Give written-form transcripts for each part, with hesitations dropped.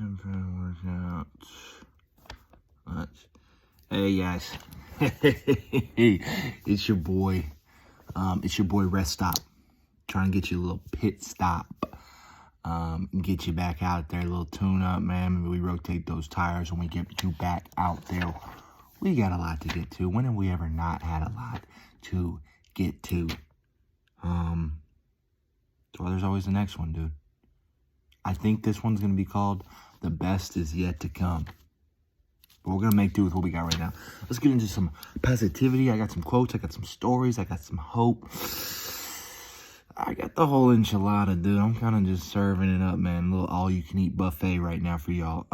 Workout. Hey guys, it's your boy. It's your boy Rest Stop. Trying to get you a little pit stop. Get you back out there, a little tune up, man. Maybe we rotate those tires when we get you back out there. We got a lot to get to. When have we ever not had a lot to get to? So there's always the next one, dude. I think this one's gonna be called "The Best Is Yet to Come." But we're gonna make do with what we got right now. Let's get into some positivity. I got some quotes, I got some stories, I got some hope. I got the whole enchilada, dude. I'm kind of just serving it up, man. A little all-you-can-eat buffet right now for y'all.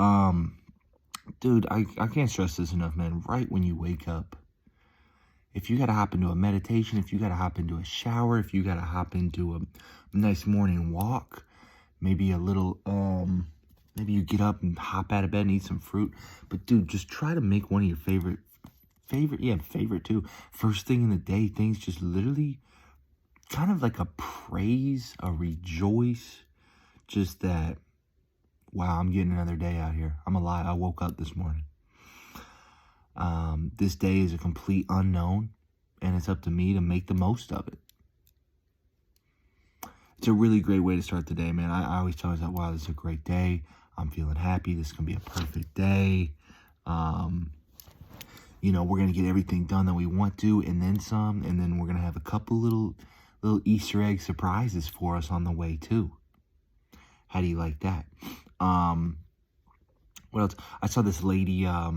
Dude, I can't stress this enough, man. Right when you wake up, if you gotta hop into a meditation, if you gotta hop into a shower, if you gotta hop into a nice morning walk, maybe a little, maybe you get up and hop out of bed and eat some fruit. But dude, just try to make one of your favorite too. First thing in the day, things just literally kind of like a praise, a rejoice. Just that, wow, I'm getting another day out here. I'm alive. I woke up this morning. This day is a complete unknown, and it's up to me to make the most of it. It's a really great way to start the day, man. I always tell myself, wow, this is a great day. I'm feeling happy. This is going to be a perfect day. You know, we're going to get everything done that we want to, and then some. And then we're going to have a couple little Easter egg surprises for us on the way, too. How do you like that? What else? I saw this lady, I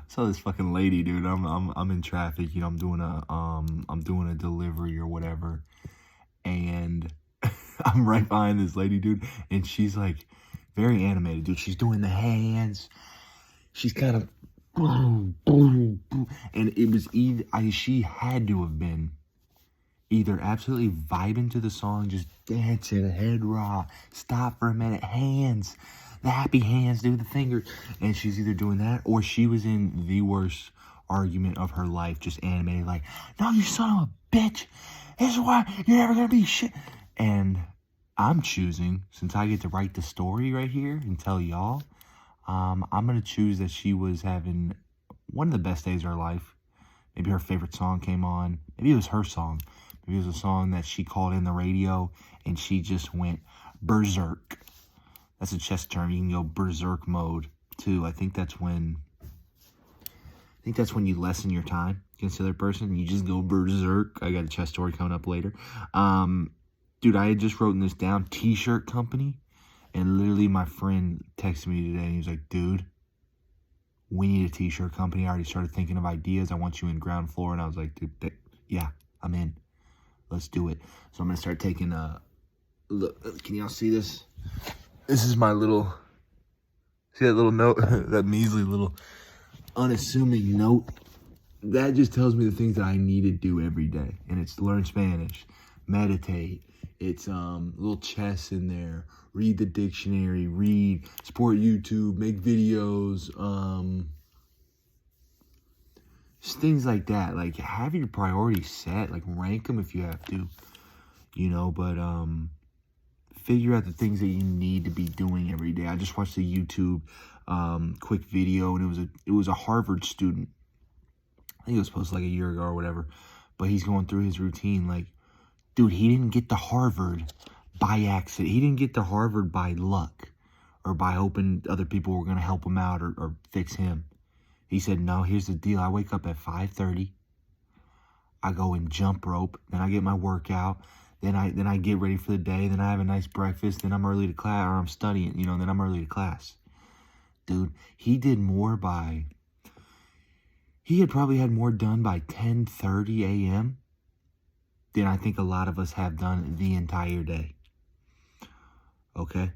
saw this fucking lady, dude. I'm in traffic, you know, I'm doing a delivery or whatever, and I'm right behind this lady, dude, and she's like very animated, dude. She's doing the hands. She's kind of boom, boom, boom, and it was either she had to have been either absolutely vibing to the song, just dancing, head raw, stop for a minute, hands, the happy hands, do the fingers, and she's either doing that or she was in the worst argument of her life, just animated, like, no, you son of a bitch, this is why you're never gonna be shit. And I'm choosing, since I get to write the story right here and tell y'all, I'm gonna choose that she was having one of the best days of her life. Maybe her favorite song came on. Maybe it was her song. Maybe it was a song that she called in the radio and she just went berserk. That's a chess term. You can go berserk mode too. I think that's when you lessen your time against the other person. You just go berserk. I got a chess story coming up later. Dude, I had just written this down. T-shirt company. And literally my friend texted me today and he was like, dude, we need a t-shirt company. I already started thinking of ideas. I want you in ground floor. And I was like, dude, yeah, I'm in. Let's do it. So I'm going to start taking look, can y'all see this? This is my little, see that little note? That measly little unassuming note? That just tells me the things that I need to do every day. And it's learn Spanish, meditate. It's little chess in there. Read the dictionary. Read. Support YouTube. Make videos. Just things like that. Like, have your priorities set. Like, rank them if you have to. You know, but figure out the things that you need to be doing every day. I just watched a YouTube quick video, and it was a Harvard student. I think it was posted like a year ago or whatever. But he's going through his routine. Like, dude, he didn't get to Harvard by accident. He didn't get to Harvard by luck or by hoping other people were going to help him out or fix him. He said, no, here's the deal. I wake up at 5:30. I go and jump rope. Then I get my workout. Then I get ready for the day. Then I have a nice breakfast. Then I'm early to class, or I'm studying, you know, then I'm early to class. Dude, he had probably had more done by 10:30 a.m. than I think a lot of us have done the entire day. Okay?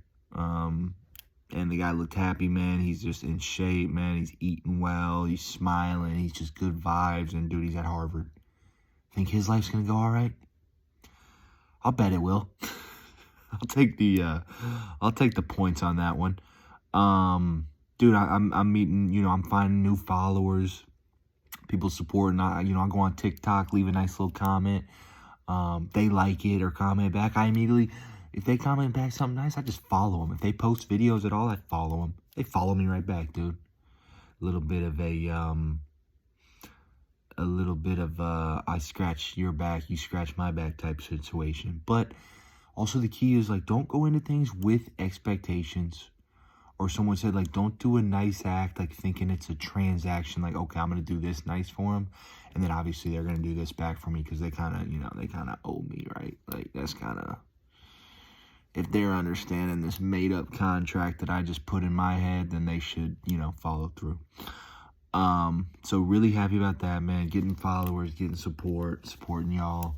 And the guy looked happy, man. He's just in shape, man. He's eating well. He's smiling. He's just good vibes. And, dude, he's at Harvard. Think his life's going to go all right? I'll bet it will. I'll take the points on that one. Dude, I'm meeting, you know, I'm finding new followers. People supporting. I go on TikTok, leave a nice little comment. They like it or comment back. I immediately, If they comment back something nice, I just follow them. If they post videos at all, I follow them. They follow me right back, dude. A little bit of I scratch your back, you scratch my back type situation. But also the key is, like, don't go into things with expectations. Or someone said, like, don't do a nice act, like, thinking it's a transaction. Like, okay, I'm going to do this nice for them. And then obviously they're going to do this back for me because they kind of, they kind of owe me, right? Like, that's kind of, if they're understanding this made-up contract that I just put in my head, then they should, follow through. So really happy about that, man. Getting followers, getting supporting y'all.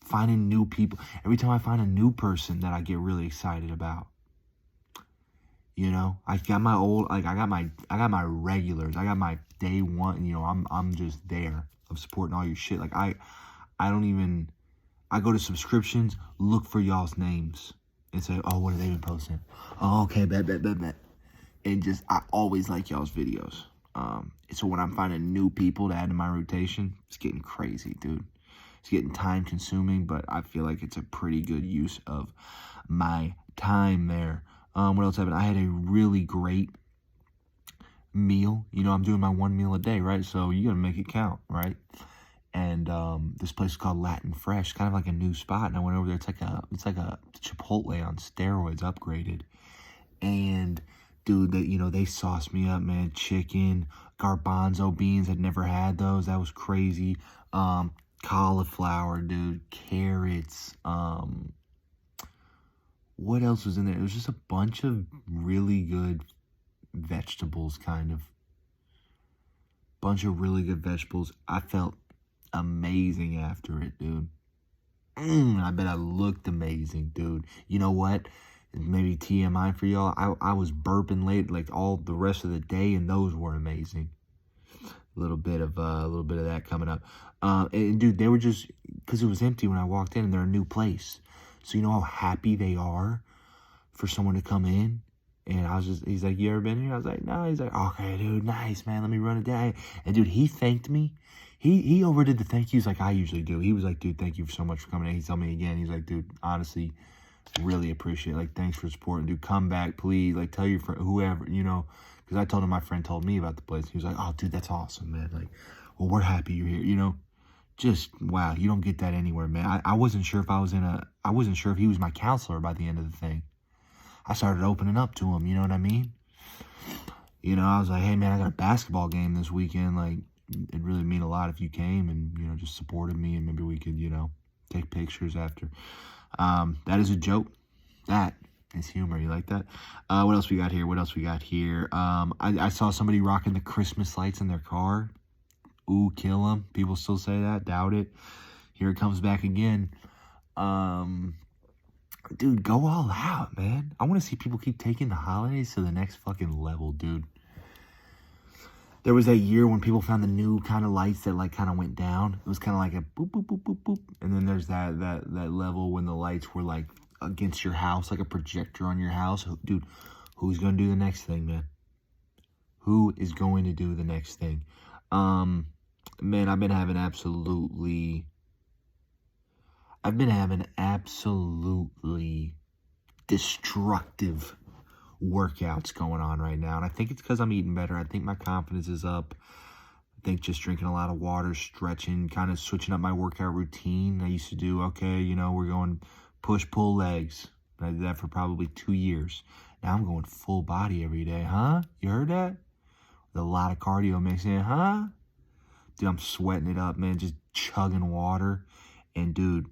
Finding new people. Every time I find a new person that I get really excited about. I got my I got my regulars. I got my day one, I'm just there. I'm supporting all your shit. Like, I go to subscriptions, look for y'all's names, and say, oh, what have they been posting? Oh, okay, bet. And I always like y'all's videos. So when I'm finding new people to add to my rotation, it's getting crazy, dude. It's getting time consuming, but I feel like it's a pretty good use of my time there. What else happened? I had a really great meal. I'm doing my one meal a day, right? So you gotta make it count, right? And this place is called Latin Fresh, kind of like a new spot. And I went over there. It's like a Chipotle on steroids, upgraded. And dude, they sauced me up, man. Chicken, garbanzo beans. I'd never had those. That was crazy. Cauliflower, dude. Carrots. What else was in there? It was just a bunch of really good vegetables, kind of. Bunch of really good vegetables. I felt amazing after it, dude. I bet I looked amazing, dude. You know what? Maybe TMI for y'all. I was burping late, like, all the rest of the day, and those were amazing. A little bit of that coming up. And dude, they were just, because it was empty when I walked in, and they're a new place. So you know how happy they are for someone to come in? And he's like, you ever been here? I was like, no. He's like, okay, dude, nice, man. Let me run it down. And dude, he thanked me. He overdid the thank yous like I usually do. He was like, dude, thank you so much for coming in. He told me again. He's like, dude, honestly, really appreciate it. Like, thanks for supporting. Dude, come back, please. Like, tell your friend, whoever, because I told him my friend told me about the place. He was like, oh, dude, that's awesome, man. Like, well, we're happy you're here, Just, wow, you don't get that anywhere, man. I wasn't sure if I wasn't sure if he was my counselor by the end of the thing. I started opening up to him, you know what I mean? I was like, hey, man, I got a basketball game this weekend. Like, it'd really mean a lot if you came and, just supported me, and maybe we could, take pictures after. That is a joke. That is humor. You like that? What else we got here? I saw somebody rocking the Christmas lights in their car. Ooh, kill them. People still say that. Doubt it. Here it comes back again. Dude, go all out, man. I want to see people keep taking the holidays to the next fucking level, dude. There was that year when people found the new kind of lights that, like, kind of went down. It was kind of like a boop, boop, boop, boop, boop. And then there's that level when the lights were, like, against your house, like a projector on your house. Dude, who's going to do the next thing, man? Who is going to do the next thing? Man, I've been having absolutely destructive workouts going on right now. And I think it's because I'm eating better. I think my confidence is up. I think just drinking a lot of water, stretching, kind of switching up my workout routine. I used to do, okay, we're going push, pull legs. I did that for probably 2 years. Now I'm going full body every day, huh? You heard that? With a lot of cardio mixed in, huh? Dude, I'm sweating it up, man, just chugging water. And, dude,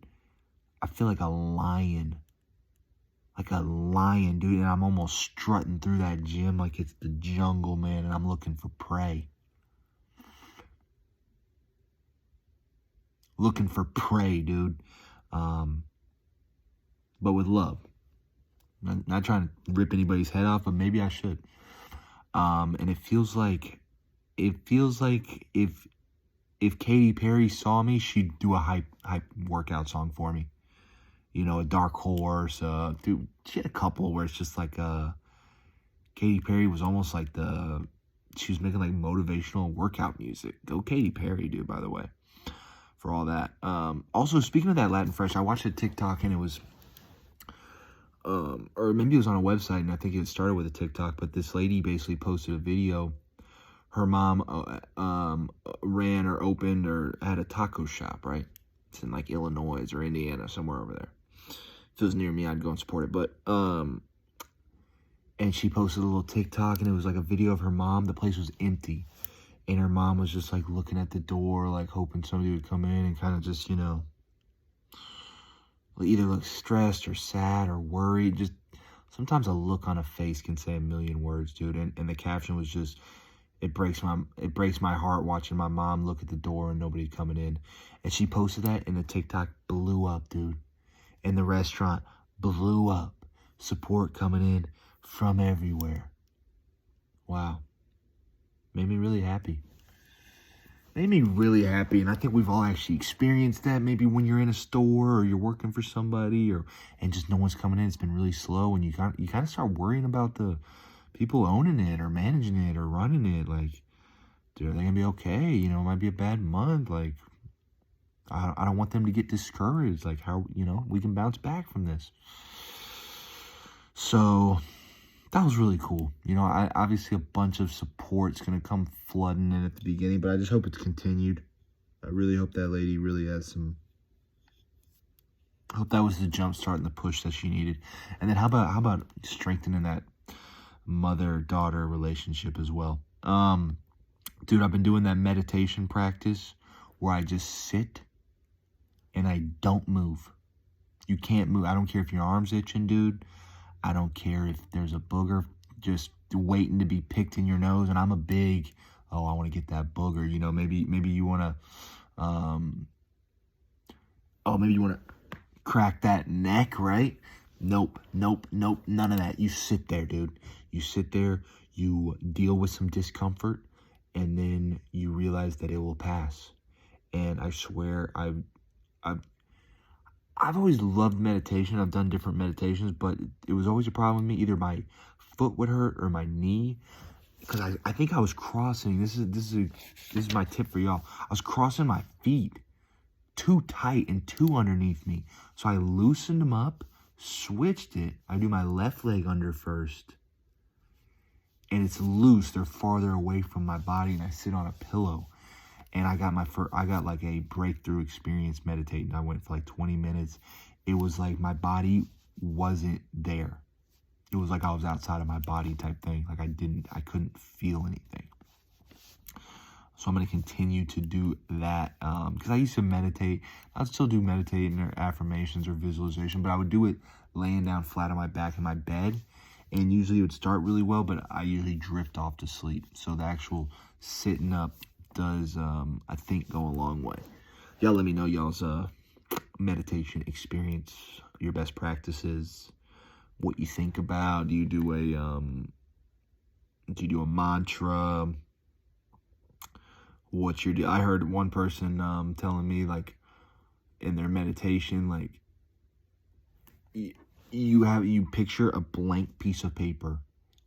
I feel like a lion. Dude. And I'm almost strutting through that gym like it's the jungle, man. And I'm looking for prey. Looking for prey, dude. But with love. Not trying to rip anybody's head off, but maybe I should. And it feels like if Katy Perry saw me, she'd do a hype workout song for me. A Dark Horse. Dude, she had a couple where it's just like Katy Perry was almost like she was making like motivational workout music. Go Katy Perry, dude, by the way, for all that. Also, speaking of that Latin Fresh, I watched a TikTok and it was or maybe it was on a website, and I think it started with a TikTok, but this lady basically posted a video. Her mom ran or opened or had a taco shop, right? It's in like Illinois or Indiana, somewhere over there. If it was near me, I'd go and support it. But and she posted a little TikTok, and it was like a video of her mom. The place was empty, and her mom was just like looking at the door, like hoping somebody would come in, and kind of just, you know, either look stressed or sad or worried. Just sometimes a look on a face can say a million words, dude. And the caption was just, it breaks my heart watching my mom look at the door and nobody coming in. And she posted that, and the TikTok blew up, dude. And the restaurant blew up. Support coming in from everywhere. Wow. Made me really happy. Made me really happy. And I think we've all actually experienced that. Maybe when you're in a store or you're working for somebody, and just no one's coming in. It's been really slow, and you kind of start worrying about the people owning it or managing it or running it. Like, dude, are they gonna be okay? You know, it might be a bad month. Like, I don't want them to get discouraged. Like, how, you know, we can bounce back from this. So that was really cool. You know, obviously a bunch of support's gonna come flooding in at the beginning, but I just hope it's continued. I really hope that lady really has some. I hope that was the jump start and the push that she needed. And then how about strengthening that mother-daughter relationship as well? Dude, I've been doing that meditation practice where I just sit and I don't move. You can't move. I don't care if your arm's itching, dude. I don't care if there's a booger just waiting to be picked in your nose. And I'm a big, I want to get that booger. You know, maybe you want to, maybe you want to crack that neck, right? Nope, none of that. You sit there, dude. You sit there, you deal with some discomfort, and then you realize that it will pass. And I swear, I've always loved meditation. I've done different meditations, but it was always a problem with me. Either my foot would hurt or my knee, because I think I was crossing. This is my tip for y'all. I was crossing my feet too tight and too underneath me, so I loosened them up, switched it. I do my left leg under first, and it's loose. They're farther away from my body, and I sit on a pillow. And I got like a breakthrough experience meditating. I went for like 20 minutes. It was like my body wasn't there. It was like I was outside of my body type thing. Like I couldn't feel anything. So I'm going to continue to do that. Because I used to meditate. I'd still do meditating or affirmations or visualization, but I would do it laying down flat on my back in my bed. And usually it would start really well, but I usually drift off to sleep. So the actual sitting up does, I think, go a long way. Y'all let me know y'all's meditation experience, your best practices, what you think about. Do you do a mantra? What's your deal? I heard one person telling me, like, in their meditation, like, you picture a blank piece of paper,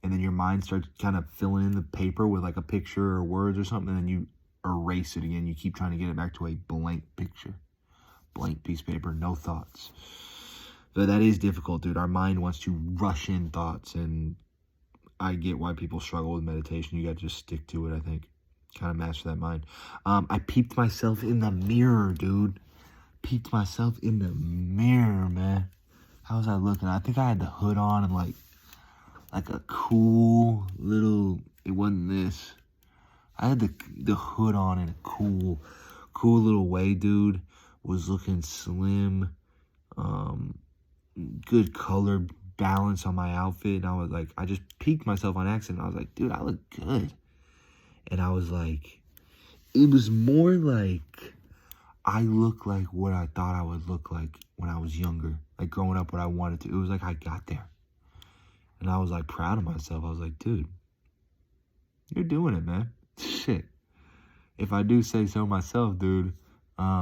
and then your mind starts kind of filling in the paper with like a picture or words or something, and then you erase it again. You keep trying to get it back to a blank picture, blank piece of paper, no thoughts. But that is difficult, dude. Our mind wants to rush in thoughts, and I get why people struggle with meditation. You got to just stick to it, I think. Kind of master that mind. I peeped myself in the mirror, dude. Peeped myself in the mirror, man. How was I looking? I think I had the hood on and like a cool little, it wasn't this. I had the hood on in a cool little way, dude. Was looking slim. Good color balance on my outfit. And I was like, I just peeked myself on accident. I was like, dude, I look good. And I was like, it was more like I look like what I thought I would look like when I was younger. Like growing up, what I wanted to. It was like I got there. And I was like proud of myself. I was like, dude, you're doing it, man. Shit. If I do say so myself, dude,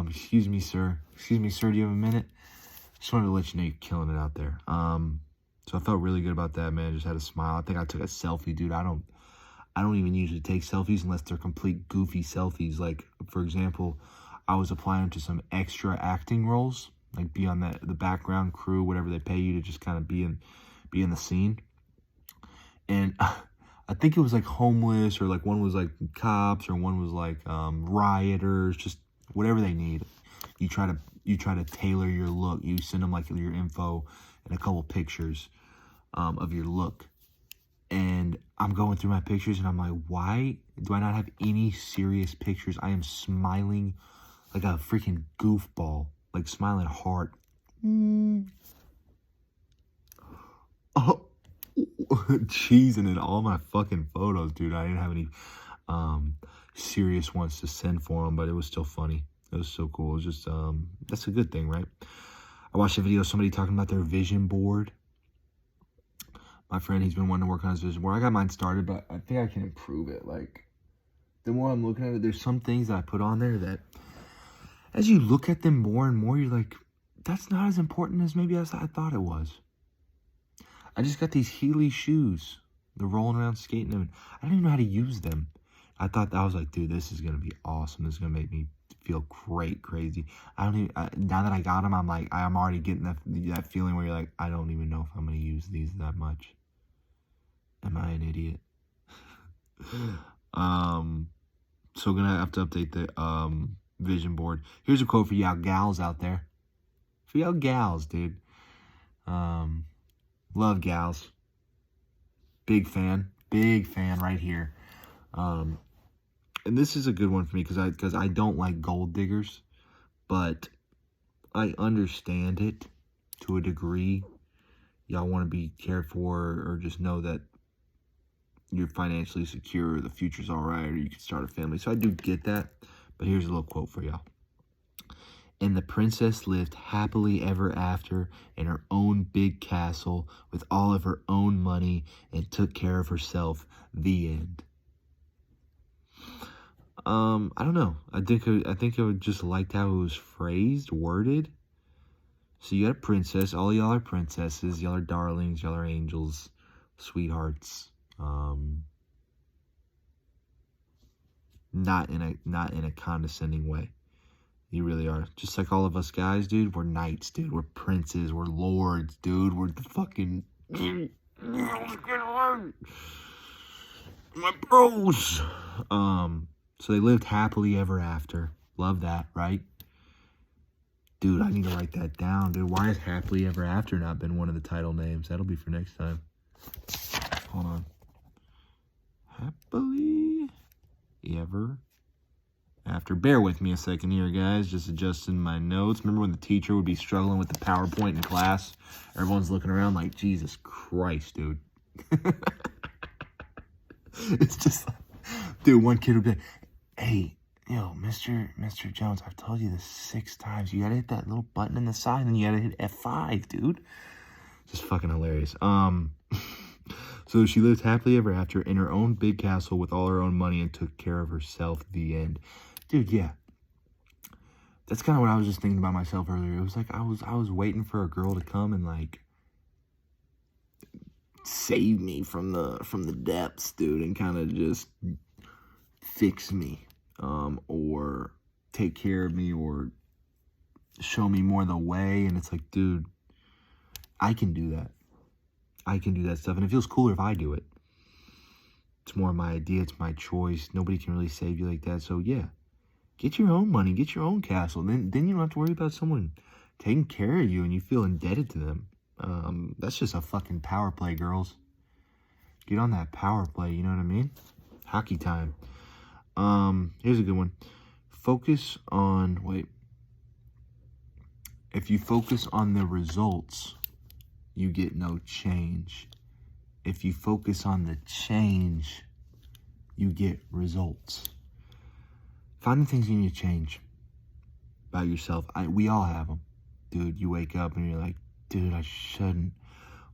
excuse me, sir. Excuse me, sir, do you have a minute? Just wanted to let you know you're killing it out there. So I felt really good about that, man. Just had a smile. I think I took a selfie, dude. I don't even usually take selfies unless they're complete goofy selfies. Like, for example, I was applying to some extra acting roles, like be on the background crew, whatever they pay you to just kind of be in the scene. And I think it was like homeless, or like one was like cops, or one was like rioters, just whatever they need. You try to tailor your look. You send them like your info and a couple pictures of your look. And I'm going through my pictures and I'm like, why do I not have any serious pictures? I am smiling like a freaking goofball, like smiling hard. Oh, cheesing in all my fucking photos, dude. I didn't have any serious ones to send for them, but it was still funny. It was so cool. It was just, that's a good thing, right? I watched a video of somebody talking about their vision board. My friend, he's been wanting to work on his vision board. I got mine started, but I think I can improve it. Like, the more I'm looking at it, there's some things that I put on there that, as you look at them more and more, you're like, that's not as important as maybe as I thought it was. I just got these Heeley shoes. They're rolling around skating them. I don't even know how to use them. I was like, dude, this is going to be awesome. This is going to make me feel great, crazy. Now that I got them, I'm like, I'm already getting that feeling where you're like, I don't even know if I'm going to use these that much. Am I an idiot? So gonna have to update the vision board. Here's a quote for y'all gals out there. For y'all gals, dude. Love gals. Big fan right here. And this is a good one for me because I don't like gold diggers, but I understand it to a degree. Y'all want to be cared for, or just know that you're financially secure, or the future's all right, or you can start a family. So I do get that, but here's a little quote for y'all. And the princess lived happily ever after in her own big castle with all of her own money and took care of herself. The end. I don't know. I think I would just liked how it was phrased, worded. So you got a princess. All y'all are princesses. Y'all are darlings. Y'all are angels, sweethearts. Not in a condescending way. You really are. Just like all of us guys, dude. We're knights, dude. We're princes. We're lords, dude. We're the fucking my bros. So they lived happily ever after. Love that, right? Dude, I need to write that down, dude. Why has happily ever after not been one of the title names? That'll be for next time. Hold on. Happily ever after. Bear with me a second here, guys. Just adjusting my notes. Remember when the teacher would be struggling with the PowerPoint in class? Everyone's looking around like, Jesus Christ, dude. It's just like, dude, one kid would be like, hey, yo, Mr. Jones, I've told you this 6 times. You gotta hit that little button in the side, and you gotta hit F5, dude. Just fucking hilarious. So she lived happily ever after in her own big castle with all her own money and took care of herself. The end. Dude, yeah. That's kind of what I was just thinking about myself earlier. It was like I was waiting for a girl to come and like save me from the depths, dude, and kind of just fix me, or take care of me, or show me more the way. And it's like, dude, I can do that. I can do that stuff, and it feels cooler if I do it. It's more my idea. It's my choice. Nobody can really save you like that. So yeah, get your own money. Get your own castle. Then you don't have to worry about someone taking care of you and you feel indebted to them. That's just a fucking power play, girls. Get on that power play. You know what I mean? Hockey time. Here's a good one. If you focus on the results, you get no change. If you focus on the change, you get results. Find the things you need to change about yourself. We all have them. Dude, you wake up and you're like, dude, I shouldn't.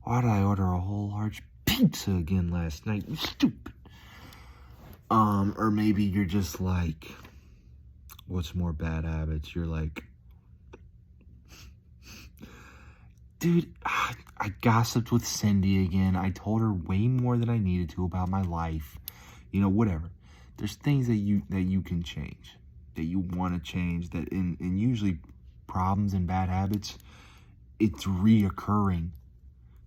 Why did I order a whole large pizza again last night? You stupid. Or maybe you're just like, what's more bad habits? You're like, dude, I gossiped with Cindy again. I told her way more than I needed to about my life. You know, whatever. There's things that you can change, that you want to change, and usually problems and bad habits, it's reoccurring.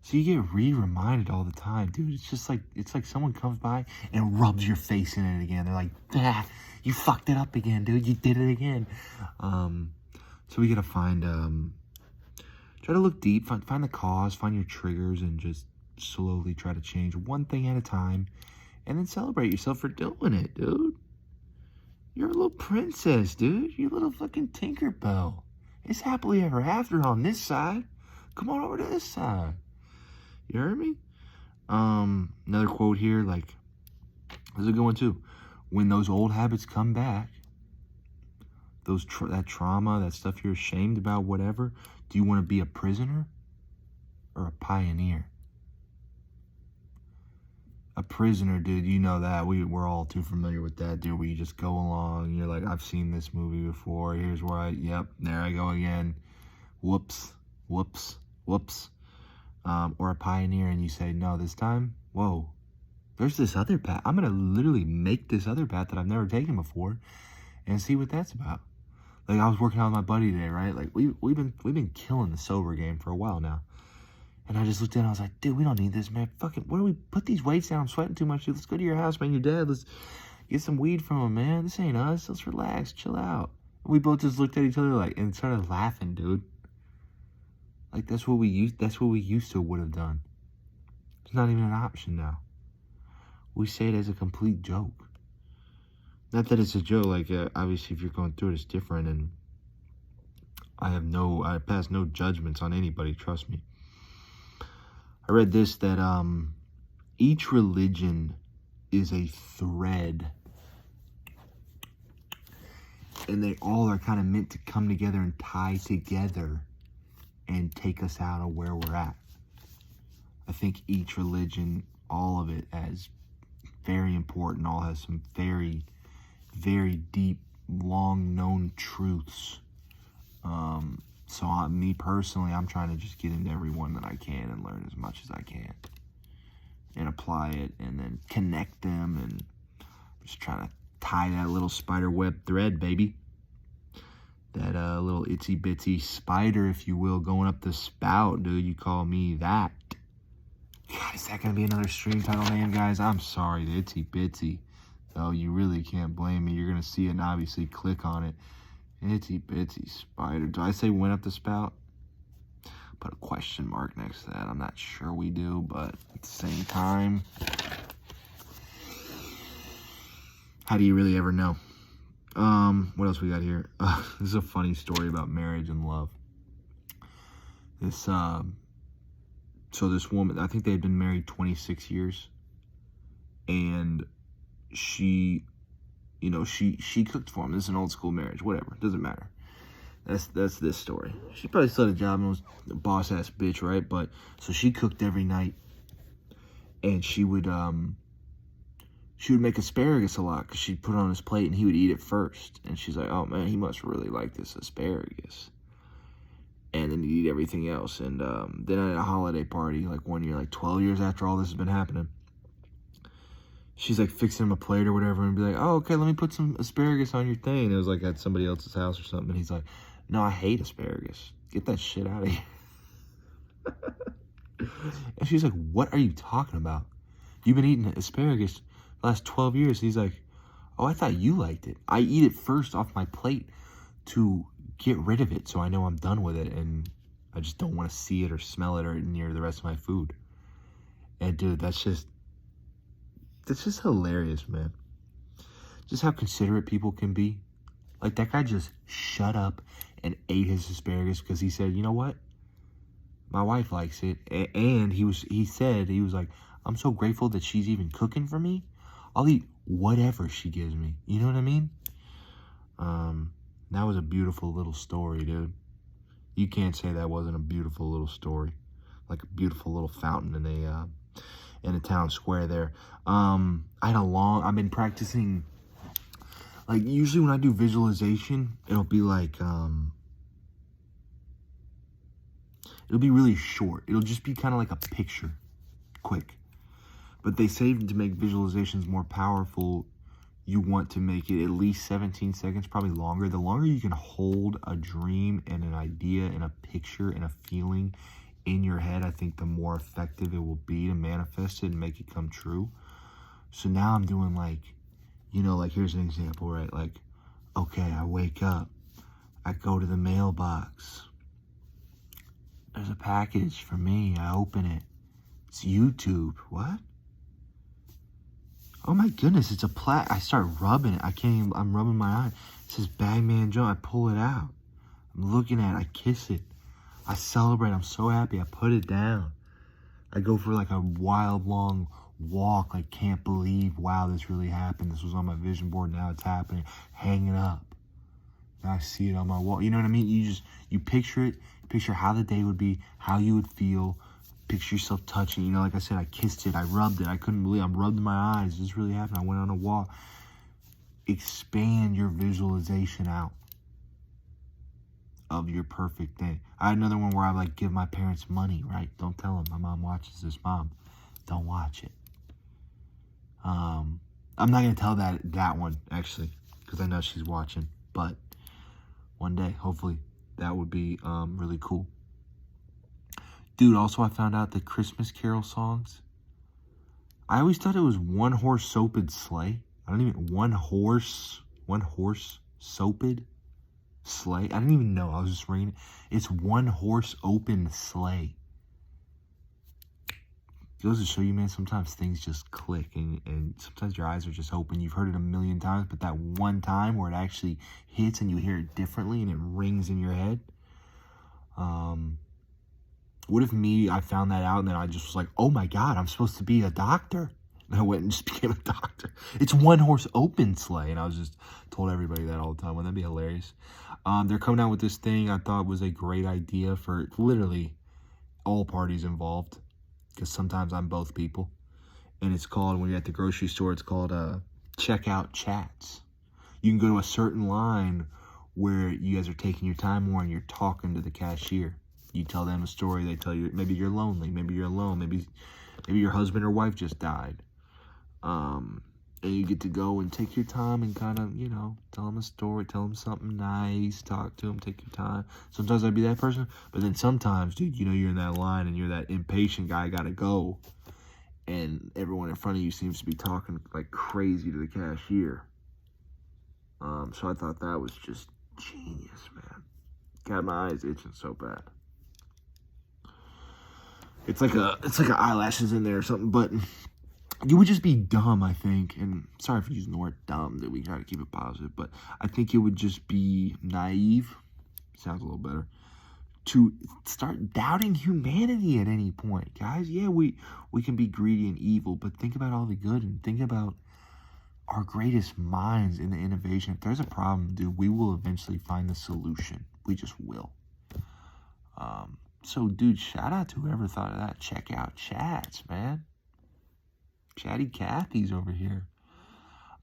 So you get reminded all the time, dude. It's like someone comes by and rubs your face in it again. They're like, ah, you fucked it up again, dude. You did it again. So we gotta find, try to look deep, find the cause, find your triggers, and just slowly try to change one thing at a time, and then celebrate yourself for doing it, dude. You're a little princess, dude. You're a little fucking Tinkerbell. It's happily ever after on this side. Come on over to this side. You heard me? Another quote here, like, this is a good one too. When those old habits come back, that trauma, that stuff you're ashamed about, whatever, do you want to be a prisoner or a pioneer? A prisoner, dude, you know that. We're all too familiar with that, dude, where you just go along and you're like, I've seen this movie before. Here's where yep, there I go again. Whoops, whoops, whoops. Or a pioneer, and you say, no, this time, whoa, there's this other path. I'm going to literally make this other path that I've never taken before and see what that's about. Like, I was working out with my buddy today, right? Like, we've been killing the sober game for a while now. And I just looked at it and I was like, dude, we don't need this, man. Fucking, where do we put these weights down? I'm sweating too much, dude. Let's go to your house, man. Your dad, let's get some weed from him, man. This ain't us. Let's relax, chill out. We both just looked at each other like, and started laughing, dude. Like, that's what we used to would have done. It's not even an option now. We say it as a complete joke. Not that it's a joke, like, obviously if you're going through it, it's different, and I pass no judgments on anybody, trust me. I read this, that each religion is a thread, and they all are kind of meant to come together and tie together and take us out of where we're at. I think each religion, all of it, is very important, all has some very, very deep, long-known truths. So me personally, I'm trying to just get into every one that I can and learn as much as I can and apply it and then connect them and just trying to tie that little spider web thread, baby. That little itsy bitsy spider, if you will, going up the spout, dude. You call me that. God, is that going to be another stream title name, guys? I'm sorry, the itsy bitsy. Though you really can't blame me. You're going to see it and obviously click on it. Itsy bitsy spider. Do I say went up the spout? Put a question mark next to that. I'm not sure we do, but at the same time, how do you really ever know? What else we got here? This is a funny story about marriage and love. So this woman, I think they had been married 26 years, and she cooked for him. This is an old school marriage, whatever, doesn't matter. That's this story. She probably still had a job and was a boss ass bitch, right? But so she cooked every night, and she would make asparagus a lot because she'd put it on his plate and he would eat it first. And she's like, oh man, he must really like this asparagus. And then he'd eat everything else. And then at a holiday party, like one year, like 12 years after all this has been happening, she's like fixing him a plate or whatever and be like, oh, okay, let me put some asparagus on your thing. And it was like at somebody else's house or something. And he's like, no, I hate asparagus. Get that shit out of here. And she's like, what are you talking about? You've been eating asparagus the last 12 years. He's like, oh, I thought you liked it. I eat it first off my plate to get rid of it so I know I'm done with it. And I just don't want to see it or smell it or near the rest of my food. And dude, that's just hilarious, man. Just how considerate people can be. Like, that guy just shut up and ate his asparagus because he said, you know what? My wife likes it. And he said, I'm so grateful that she's even cooking for me. I'll eat whatever she gives me. You know what I mean? That was a beautiful little story, dude. You can't say that wasn't a beautiful little story. Like a beautiful little fountain in a town square there. I've been practicing, like, usually when I do visualization, it'll be like, it'll be really short. It'll just be kind of like a picture, quick. But they say to make visualizations more powerful, you want to make it at least 17 seconds, probably longer. The longer you can hold a dream and an idea and a picture and a feeling in your head, I think the more effective it will be to manifest it and make it come true. So now I'm doing like, like here's an example, right? Like, okay, I wake up, I go to the mailbox. There's a package for me. I open it. It's YouTube. What? Oh my goodness, it's a I start rubbing it. I'm rubbing my eye. It says Bagman Joe. I pull it out. I'm looking at it. I kiss it. I celebrate. I'm so happy. I put it down. I go for like a wild, long walk. Like, can't believe, wow, this really happened. This was on my vision board. Now it's happening. Hang it up. Now I see it on my wall. You know what I mean? You picture it. Picture how the day would be, how you would feel. Picture yourself touching. Like I said, I kissed it. I rubbed it. I couldn't believe it. I'm rubbing my eyes. This really happened. I went on a walk. Expand your visualization out of your perfect day. I had another one where I like give my parents money, right? Don't tell them. My mom watches this. Mom, don't watch it. I'm not going to tell that one, actually, because I know she's watching. But one day, hopefully, that would be really cool. Dude, also I found out the Christmas Carol songs, I always thought it was one horse soaped sleigh. One horse soaped sleigh. I didn't even know. I was just reading it. It's one horse open sleigh. It goes to show you, man, sometimes things just click and sometimes your eyes are just open. You've heard it a million times, but that one time where it actually hits and you hear it differently and it rings in your head. What if I found that out and then I just was like, oh my God, I'm supposed to be a doctor. And I went and just became a doctor. It's one horse open sleigh. And I was just told everybody that all the time. Wouldn't that be hilarious? They're coming out with this thing I thought was a great idea for literally all parties involved. Because sometimes I'm both people. And it's called, when you're at the grocery store, it's called checkout chats. You can go to a certain line where you guys are taking your time more and you're talking to the cashier. You tell them a story. They tell you, maybe you're lonely. Maybe you're alone. Maybe your husband or wife just died. And you get to go and take your time and kind of, tell them a story. Tell them something nice. Talk to them. Take your time. Sometimes I'd be that person. But then sometimes, dude, you're in that line and you're that impatient guy. Got to go. And everyone in front of you seems to be talking like crazy to the cashier. So I thought that was just genius, man. Got my eyes itching so bad. It's like eyelashes in there or something, but you would just be dumb, I think. And sorry for using the word dumb, that we try to keep it positive, but I think it would just be naive, sounds a little better, to start doubting humanity at any point, guys. Yeah, we can be greedy and evil, but think about all the good and think about our greatest minds in the innovation. If there's a problem, dude, we will eventually find the solution. We just will. So, dude, shout out to whoever thought of that. Check out chats, man. Chatty Cathy's over here.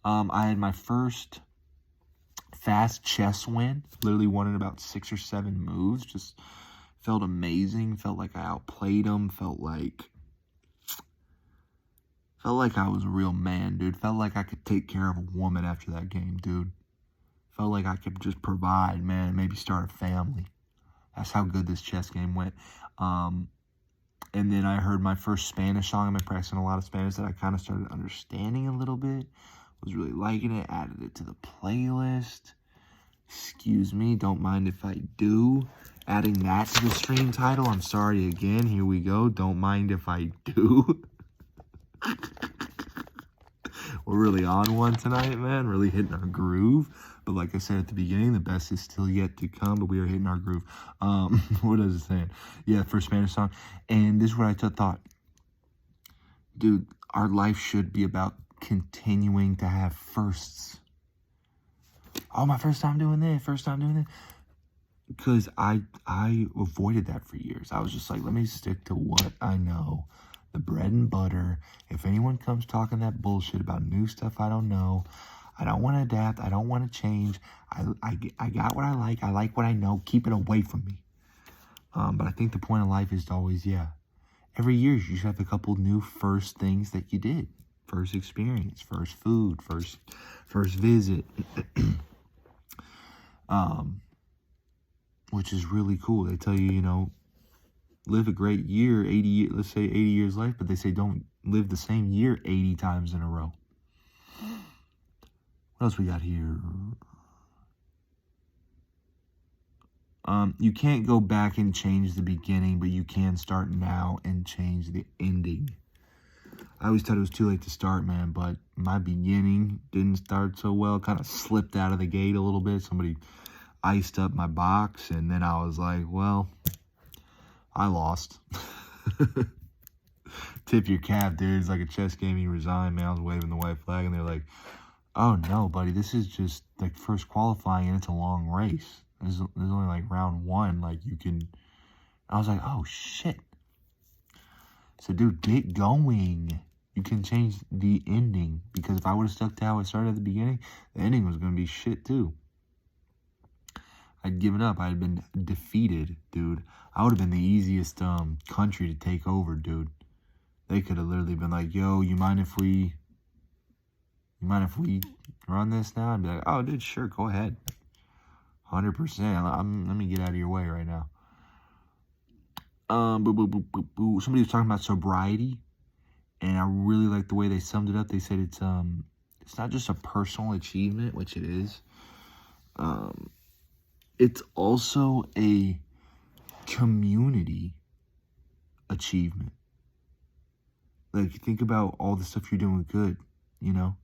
I had my first fast chess win. Literally won in about 6 or 7 moves. Just felt amazing. Felt like I outplayed him. Felt like I was a real man, dude. Felt like I could take care of a woman after that game, dude. Felt like I could just provide, man, maybe start a family. That's how good this chess game went. And then I heard my first Spanish song. I've been practicing a lot of Spanish that I kind of started understanding a little bit. Was really liking it. Added it to the playlist. Excuse me. Don't mind if I do. Adding that to the stream title. I'm sorry again. Here we go. Don't mind if I do. We're really on one tonight, man. Really hitting our groove. But like I said at the beginning, the best is still yet to come. But we are hitting our groove. What is it saying? Yeah, first Spanish song. And this is what I thought. Dude, our life should be about continuing to have firsts. Oh, my first time doing this. Because I avoided that for years. I was just like, let me stick to what I know. The bread and butter. If anyone comes talking that bullshit about new stuff I don't know, I don't want to adapt. I don't want to change. I got what I like. I like what I know. Keep it away from me. But I think the point of life is to always, every year you should have a couple new first things that you did. first experience, first food, first visit, which is really cool. They tell you, you know, live a great year, 80, let's say 80 years life, but they say don't live the same year 80 times in a row. What else we got here? You can't go back and change the beginning, but you can start now and change the ending. I always thought it was too late to start, man, but my beginning didn't start so well. Kind of slipped out of the gate a little bit. Somebody iced up my box, and then I was like, well, I lost. Tip your cap, dude. It's like a chess game. You resign, man. I was waving the white flag, and they're like, oh, no, buddy. This is just, like, first qualifying, and it's a long race. There's only, like, round one. Like, you can... I was like, oh, shit. So, dude, get going. You can change the ending. Because if I would have stuck to how it started at the beginning, the ending was going to be shit, too. I'd given up. I'd been defeated, dude. I would have been the easiest country to take over, dude. They could have literally been like, yo, you mind if we run this now? I'd be like, oh, dude, sure, go ahead. 100%. Let me get out of your way right now. Somebody was talking about sobriety, and I really like the way they summed it up. They said it's not just a personal achievement, which it is. It's also a community achievement. Like, think about all the stuff you're doing good, you know?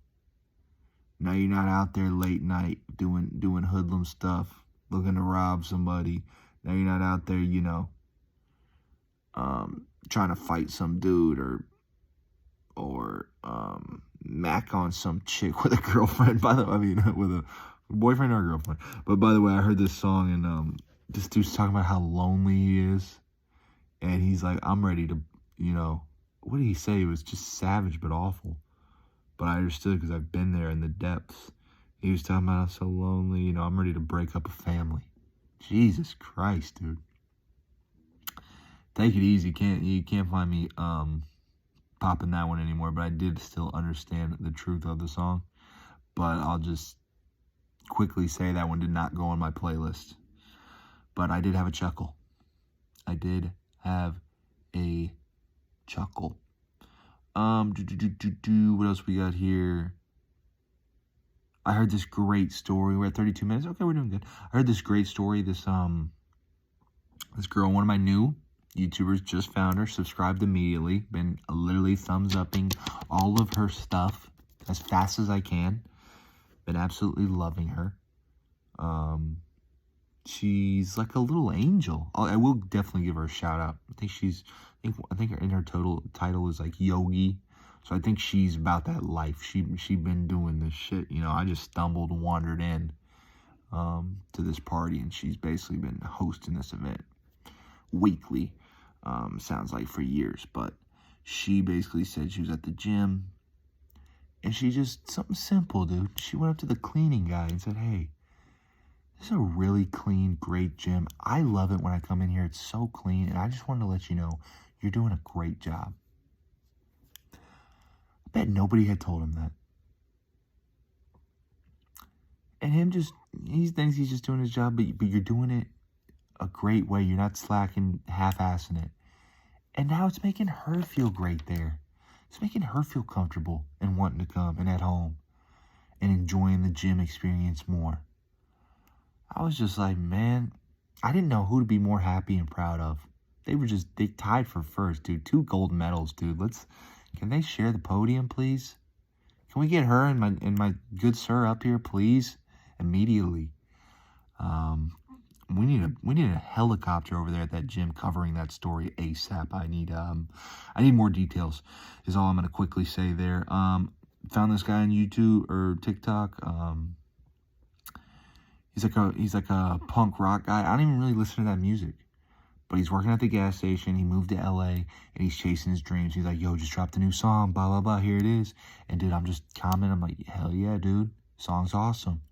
Now you're not out there late night doing hoodlum stuff, looking to rob somebody. Now you're not out there, you know, trying to fight some dude or mac on some chick with a girlfriend. By the way, I mean, with a boyfriend or girlfriend. But by the way, I heard this song, and this dude's talking about how lonely he is. And he's like, I'm ready to, you know, what did he say? It was just savage but awful. But I understood because I've been there in the depths. He was talking about I'm so lonely, you know, I'm ready to break up a family. Jesus Christ, dude. Take it easy. You can't find me popping that one anymore, but I did still understand the truth of the song. But I'll just quickly say that one did not go on my playlist. But I did have a chuckle. I did have a chuckle. What else we got here? I heard this great story. We're at 32 minutes. Okay, we're doing good. I heard this great story. This girl, one of my new YouTubers, just found her. Subscribed immediately. Been literally thumbs upping all of her stuff as fast as I can. Been absolutely loving her. She's like a little angel. I will definitely give her a shout out. I think in her title is like Yogi. So I think she's about that life. She been doing this shit. You know, I just wandered in to this party, and she's basically been hosting this event weekly. Sounds like for years, but she basically said she was at the gym, and she just, something simple, dude. She went up to the cleaning guy and said, hey, this is a really clean, great gym. I love it when I come in here. It's so clean, and I just wanted to let you know you're doing a great job. I bet nobody had told him that. And he thinks he's just doing his job, but you're doing it a great way. You're not slacking, half-assing it. And now it's making her feel great there. It's making her feel comfortable and wanting to come and at home and enjoying the gym experience more. I was just like, man, I didn't know who to be more happy and proud of. They tied for first, dude. 2 gold medals, dude. Can they share the podium, please? Can we get her and my good sir up here, please? Immediately. We need a helicopter over there at that gym covering that story ASAP. I need more details, is all I'm gonna quickly say there. Found this guy on YouTube or TikTok. He's like a punk rock guy. I don't even really listen to that music. But he's working at the gas station. He moved to LA, and he's chasing his dreams. He's like, yo, just dropped a new song, blah, blah, blah. Here it is. And, dude, I'm just commenting. I'm like, hell yeah, dude. Song's awesome.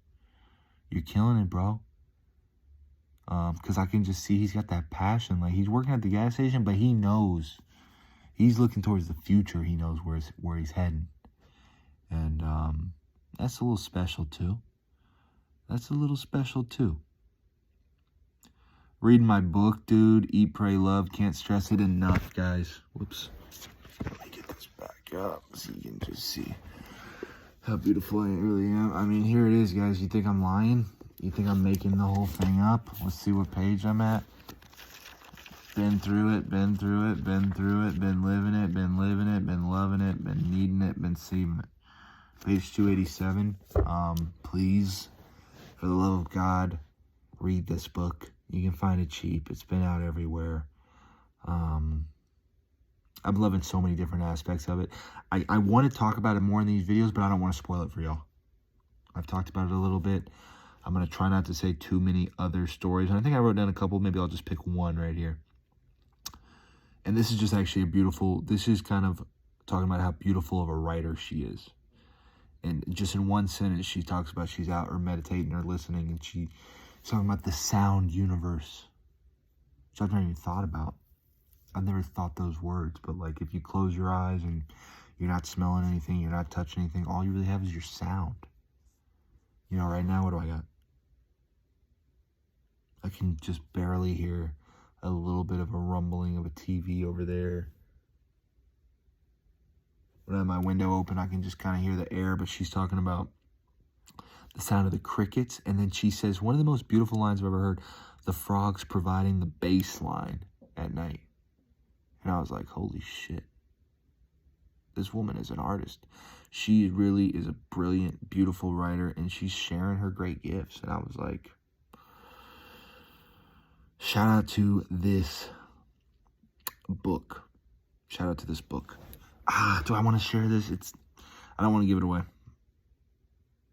You're killing it, bro. Because I can just see he's got that passion. Like, he's working at the gas station, but he knows. He's looking towards the future. He knows where he's heading. And that's a little special too. That's a little special too. Reading my book, dude. Eat, Pray, Love. Can't stress it enough, guys. Whoops. Let me get this back up so you can just see how beautiful I really am. I mean, here it is, guys. You think I'm lying? You think I'm making the whole thing up? Let's see what page I'm at. Been through it, been through it, been through it, been living it, been living it, been loving it, been needing it, been seeing it. Page 287. Please, for the love of God, read this book. You can find it cheap. It's been out everywhere. I'm loving so many different aspects of it. I want to talk about it more in these videos, but I don't want to spoil it for y'all. I've talked about it a little bit. I'm going to try not to say too many other stories. And I think I wrote down a couple. Maybe I'll just pick one right here. And this is just actually a beautiful, this is kind of talking about how beautiful of a writer she is. And just in one sentence, she talks about she's out or meditating or listening, and she's talking about the sound universe, which I've never even thought about. I've never thought those words, but like if you close your eyes and you're not smelling anything, you're not touching anything, all you really have is your sound. You know, right now, what do I got? I can just barely hear a little bit of a rumbling of a TV over there. When I have my window open, I can just kind of hear the air, but she's talking about the sound of the crickets. And then she says, one of the most beautiful lines I've ever heard, the frogs providing the bass line at night. And I was like, holy shit. This woman is an artist. She really is a brilliant, beautiful writer, and she's sharing her great gifts. And I was like, shout out to this book. Shout out to this book. Do I want to share this? I don't want to give it away.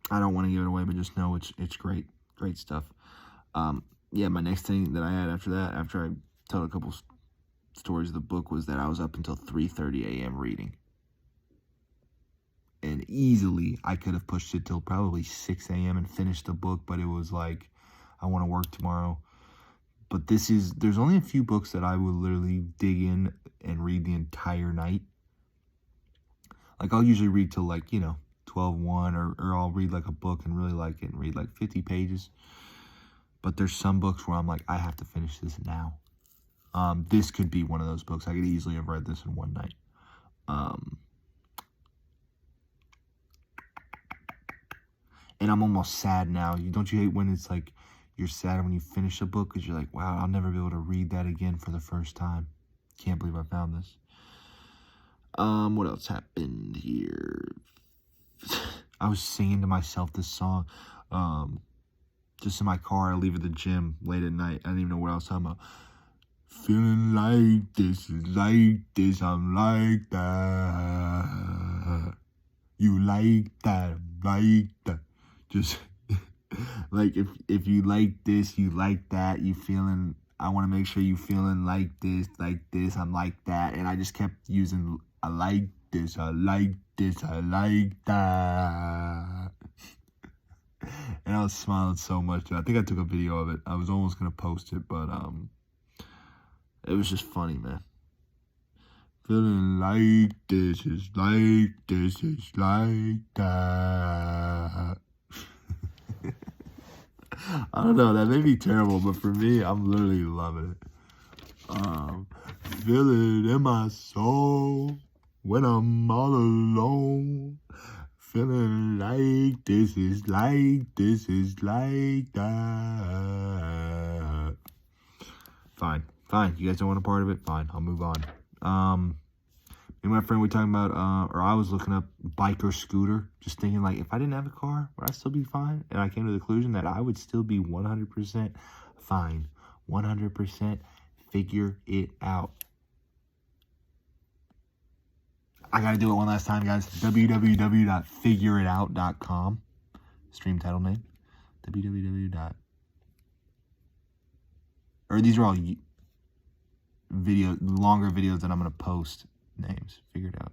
I don't want to give it away, but just know it's great. Great stuff. Yeah, my next thing that I had after that, after I told a couple stories of the book, was that I was up until 3:30 a.m. reading. And easily, I could have pushed it till probably 6 a.m. and finished the book, but it was like, I want to work tomorrow. But there's only a few books that I would literally dig in and read the entire night. Like, I'll usually read till, like, 12:01, or I'll read, like, a book and really like it and read, like, 50 pages. But there's some books where I'm like, I have to finish this now. This could be one of those books. I could easily have read this in one night. And I'm almost sad now. Don't you hate when it's like, you're sad when you finish a book because you're like, wow, I'll never be able to read that again for the first time. Can't believe I found this. What else happened here? I was singing to myself this song, just in my car. I leave at the gym late at night. I don't even know what I was talking about. Feeling like this is like this, I'm like that. You like that, I'm like that. Just like if you like this, you like that. You feeling? I want to make sure you feeling like this, I'm like that. And I just kept using I like this, I like this, I like that. And I was smiling so much. I think I took a video of it. I was almost gonna post it, but it was just funny, man. Feeling like this is like this is like that. I don't know, that may be terrible, but for me, I'm literally loving it. Feel it in my soul when I'm all alone. Feeling like this is like that. Fine. You guys don't want a part of it? Fine, I'll move on. Me and my friend were talking about, or I was looking up bike or scooter, just thinking like, if I didn't have a car, would I still be fine? And I came to the conclusion that I would still be 100% fine. 100% figure it out. I gotta do it one last time, guys. www.figureitout.com. Stream title name. Or these are all longer videos that I'm gonna post. Names. Figureitout.com.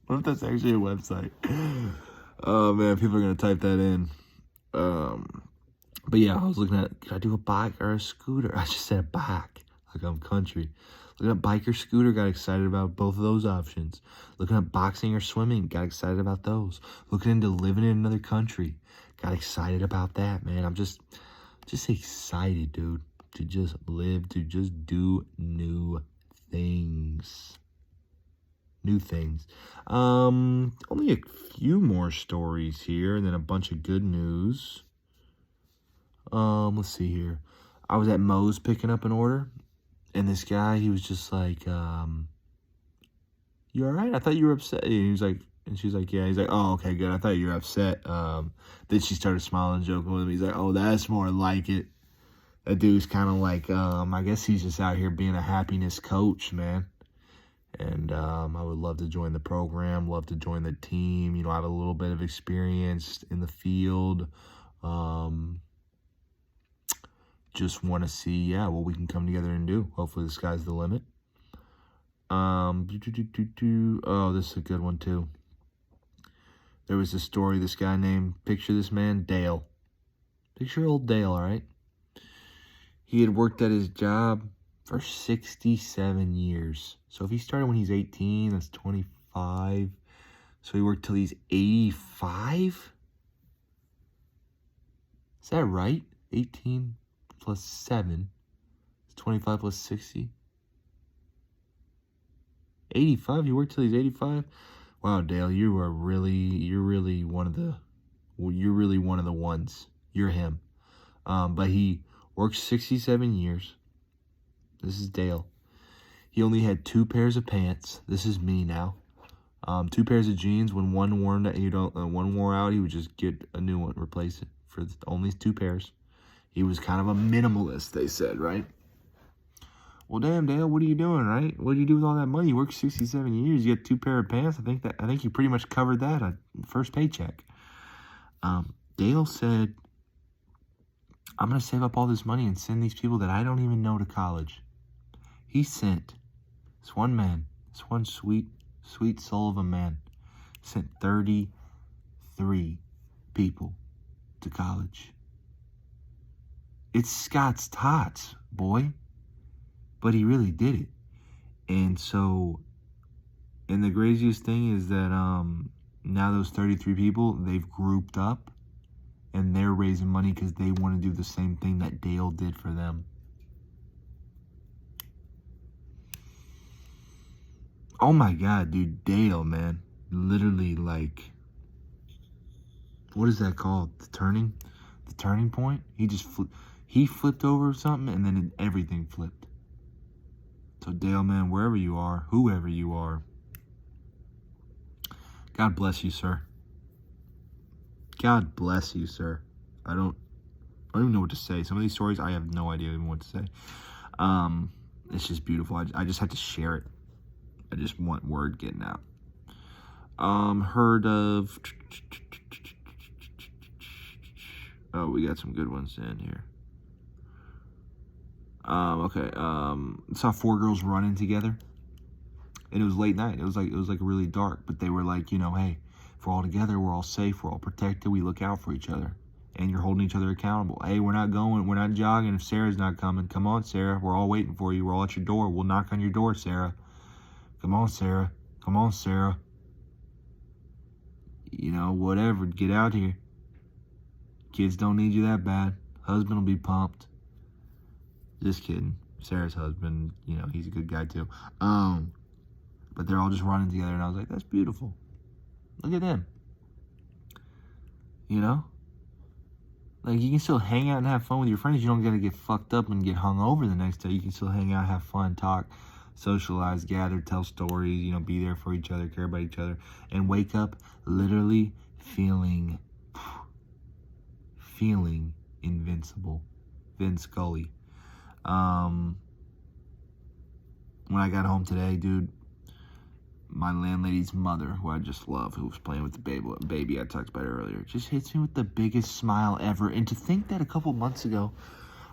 What if that's actually a website? Oh man, people are gonna type that in. But yeah, I was looking at, could I do a bike or a scooter? I just said a bike. like I'm country. Looking at bike or scooter, got excited about both of those options. Looking at boxing or swimming, got excited about those. Looking into living in another country, got excited about that, man. I'm just excited, dude, to just live, to just do new things. New things. Only a few more stories here, and then a bunch of good news. Let's see here. I was at Moe's picking up an order, and this guy, he was just like, "You all right? I thought you were upset." And he was like, and she's like, "Yeah." He's like, "Oh, okay, good. I thought you were upset." Then she started smiling and joking with him. He's like, "Oh, that's more like it." That dude's kind of like, I guess he's just out here being a happiness coach, man. And I would love to join the program, love to join the team. You know, I have a little bit of experience in the field. Just want to see, yeah, what we can come together and do. Hopefully the sky's the limit. Oh, this is a good one too. There was a story, this guy named, picture this man, Dale. Picture old Dale, all right? He had worked at his job for 67 years. So if he started when he's 18, that's 25. So he worked till he's 85? Is that right? 18 plus 7 is 25 plus 60. 85? You worked till he's 85? Wow, Dale, you're really one of the ones. You're him. But he worked 67 years. This is Dale. He only had 2 pairs of pants. This is me now. 2 pairs of jeans. When one wore out, he would just get a new one, replace it for only 2 pairs. He was kind of a minimalist, they said, right? Well, damn, Dale, what are you doing, right? What do you do with all that money? You worked 67 years. You got 2 pair of pants. I think you pretty much covered that on first paycheck. Dale said, "I'm going to save up all this money and send these people that I don't even know to college." He sent this one man, this one sweet, sweet soul of a man, sent 33 people to college. It's Scott's tots, boy. But he really did it. And so, and the craziest thing is that now those 33 people, they've grouped up and they're raising money because they want to do the same thing that Dale did for them. Oh my God, dude, Dale, man. Literally, like, what is that called? The turning point? He flipped over something and then everything flipped. So Dale, man, wherever you are, whoever you are, God bless you, sir. God bless you, sir. I don't even know what to say. Some of these stories, I have no idea even what to say. It's just beautiful. I just had to share it. I just want word getting out. Heard of... Oh, we got some good ones in here. Okay. Saw 4 girls running together, and it was late night. It was like really dark, but they were like, you know, hey, if we're all together, we're all safe, we're all protected, we look out for each other, and you're holding each other accountable. Hey, we're not jogging if Sarah's not coming. Come on, Sarah, we're all waiting for you. We're all at your door. We'll knock on your door, Sarah. Come on, Sarah. Come on, Sarah. You know, whatever. Get out here. Kids don't need you that bad. Husband will be pumped. Just kidding. Sarah's husband, you know, he's a good guy too. But they're all just running together, and I was like, that's beautiful. Look at them. You know? Like, you can still hang out and have fun with your friends. You don't gotta get fucked up and get hung over the next day. You can still hang out, have fun, talk, socialize, gather, tell stories, you know, be there for each other, care about each other, and wake up literally feeling invincible. Vince Scully. When I got home today, dude, my landlady's mother, who I just love, who was playing with the baby I talked about earlier, just hits me with the biggest smile ever. And to think that a couple months ago,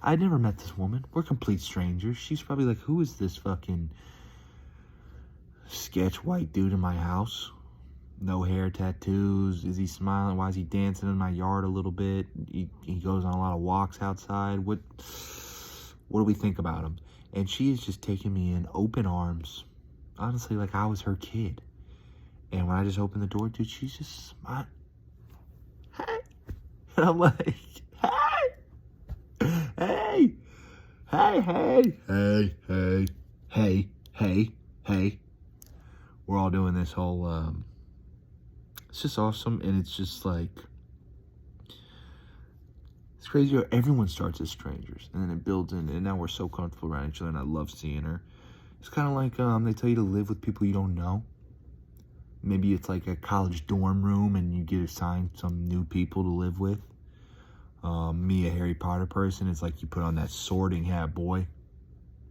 I'd never met this woman. We're complete strangers. She's probably like, who is this fucking sketch white dude in my house? No hair, tattoos. Is he smiling? Why is he dancing in my yard a little bit? He goes on a lot of walks outside. What do we think about him? And she is just taking me in open arms. Honestly, like I was her kid. And when I just opened the door, dude, she's just smart. Hey. And I'm like, hey, hey, hey, hey, hey, hey, hey, hey, hey. We're all doing this whole, it's just awesome. And it's just like, it's crazy how everyone starts as strangers. And then it builds in, and now we're so comfortable around each other, and I love seeing her. It's kind of like, they tell you to live with people you don't know. Maybe it's like a college dorm room and you get assigned some new people to live with. Me, a Harry Potter person, it's like you put on that sorting hat, boy.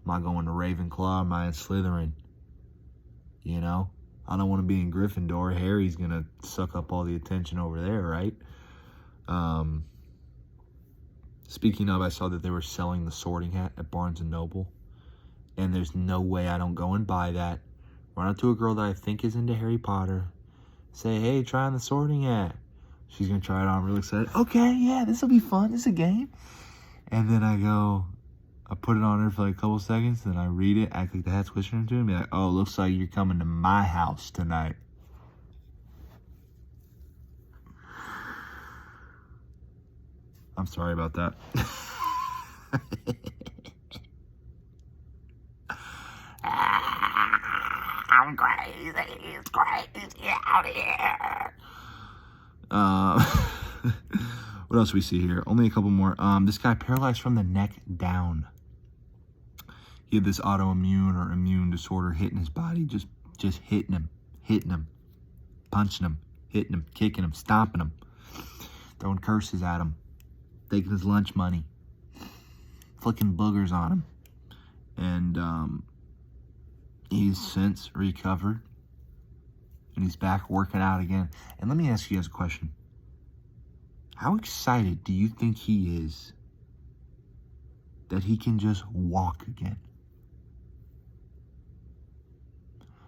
Am I going to Ravenclaw? Am I in Slytherin? You know? I don't want to be in Gryffindor. Harry's going to suck up all the attention over there, right? Speaking of, I saw that they were selling the sorting hat at Barnes & Noble. And there's no way I don't go and buy that. Run up to a girl that I think is into Harry Potter. Say, hey, try on the sorting hat. She's going to try it on. I'm really excited. Okay, yeah, this will be fun. This is a game. And then I put it on her for like a couple seconds. Then I read it, act like the hat's whispering to me. Be like, oh, looks like you're coming to my house tonight. I'm sorry about that. I'm crazy. It's crazy out here. What else do we see here? Only a couple more. This guy paralyzed from the neck down. He had this autoimmune or immune disorder hitting his body, just hitting him, punching him, hitting him, kicking him, stomping him, throwing curses at him, taking his lunch money, flicking boogers on him. And he's since recovered, and he's back working out again. And let me ask you guys a question. How excited do you think he is that he can just walk again?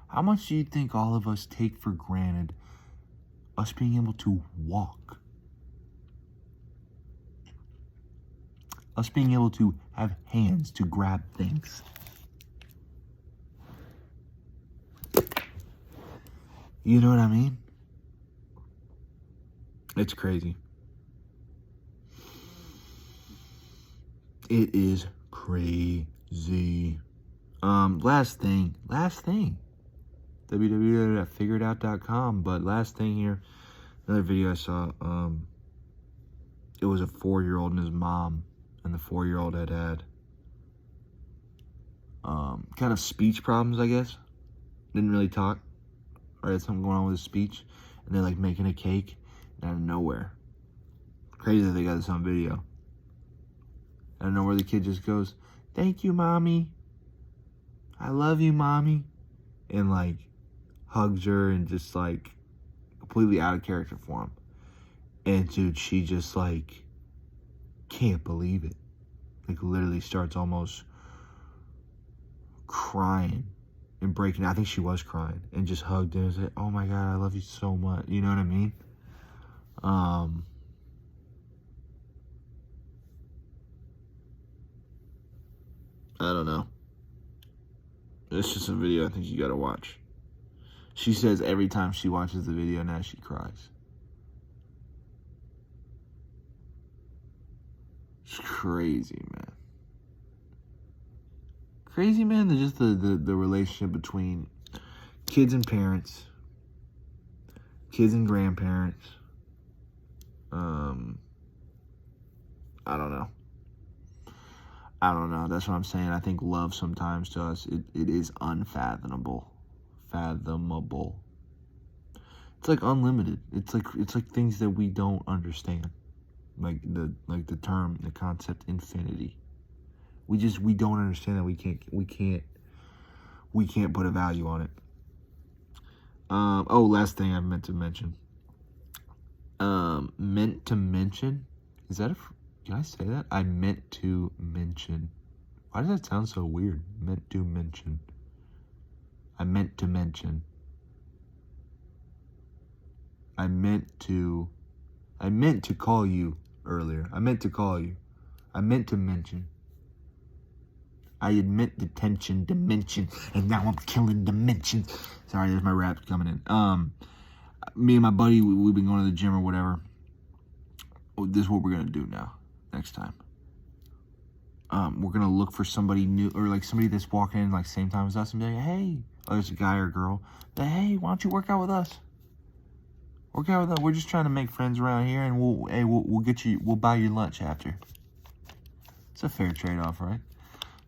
How much do you think all of us take for granted us being able to walk? Us being able to have hands to grab things. You know what I mean? It's crazy. It is crazy. Last thing. www.figureitout.com. But last thing here, another video I saw, it was a 4-year-old and his mom, and the 4-year-old had kind of speech problems, I guess. Didn't really talk, or had something going on with his speech, and they're like making a cake, and out of nowhere, crazy that they got this on video. Out of nowhere, the kid just goes, "Thank you, mommy. I love you, mommy," and like hugs her and just like completely out of character for him. And dude, she just like can't believe it. Like literally starts almost crying and breaking. I think she was crying and just hugged him and said, "Oh my God, I love you so much." You know what I mean? I don't know. It's just a video I think you gotta watch. She says every time she watches the video now she cries. It's crazy, man. Crazy, man. Just the relationship between kids and parents, kids and grandparents. I don't know. That's what I'm saying. I think love sometimes to us, it is unfathomable. Fathomable. It's like unlimited. It's like things that we don't understand. Like the term, the concept infinity. We don't understand that we can't put a value on it. Last thing I meant to mention. Is that can I say that? I meant to mention. Why does that sound so weird? Meant to mention. I meant to mention. I meant to call you earlier. I meant to call you. I meant to mention. I admit detention, dimension, and now I'm killing dimensions. Sorry, there's my rap coming in. Me and my buddy, we've been going to the gym or whatever. This is what we're gonna do now, next time. We're gonna look for somebody new, or like somebody that's walking in like same time as us, and be like, hey, oh, there's a guy or girl. But hey, why don't you work out with us? Work out with us. We're just trying to make friends around here, and we'll buy you lunch after. It's a fair trade-off, right?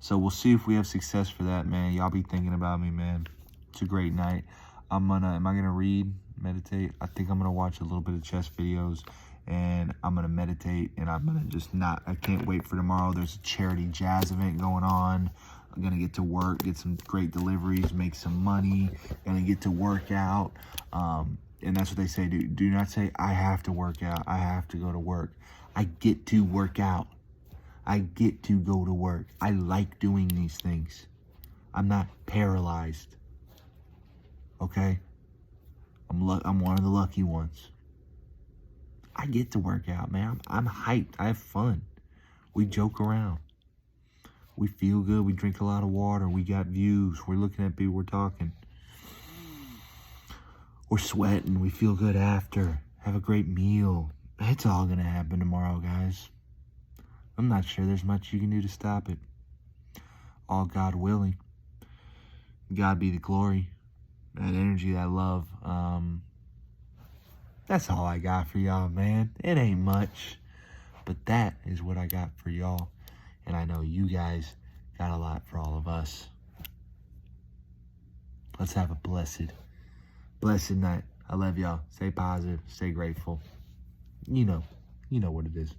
So we'll see if we have success for that, man. Y'all be thinking about me, man. It's a great night. Am I gonna read, meditate? I think I'm gonna watch a little bit of chess videos, and I'm gonna meditate, and I'm gonna I can't wait for tomorrow. There's a charity jazz event going on. I'm gonna get to work, get some great deliveries, make some money, gonna get to work out. And that's what they say, do not say, I have to work out, I have to go to work. I get to work out. I get to go to work. I like doing these things. I'm not paralyzed. Okay? I'm one of the lucky ones. I get to work out, man. I'm hyped. I have fun. We joke around. We feel good. We drink a lot of water. We got views. We're looking at people. We're talking. We're sweating. We feel good after. Have a great meal. It's all going to happen tomorrow, guys. I'm not sure there's much you can do to stop it. All God willing. God be the glory. That energy, that love. That's all I got for y'all, man. It ain't much. But that is what I got for y'all. And I know you guys got a lot for all of us. Let's have a blessed night. I love y'all. Stay positive. Stay grateful. You know what it is.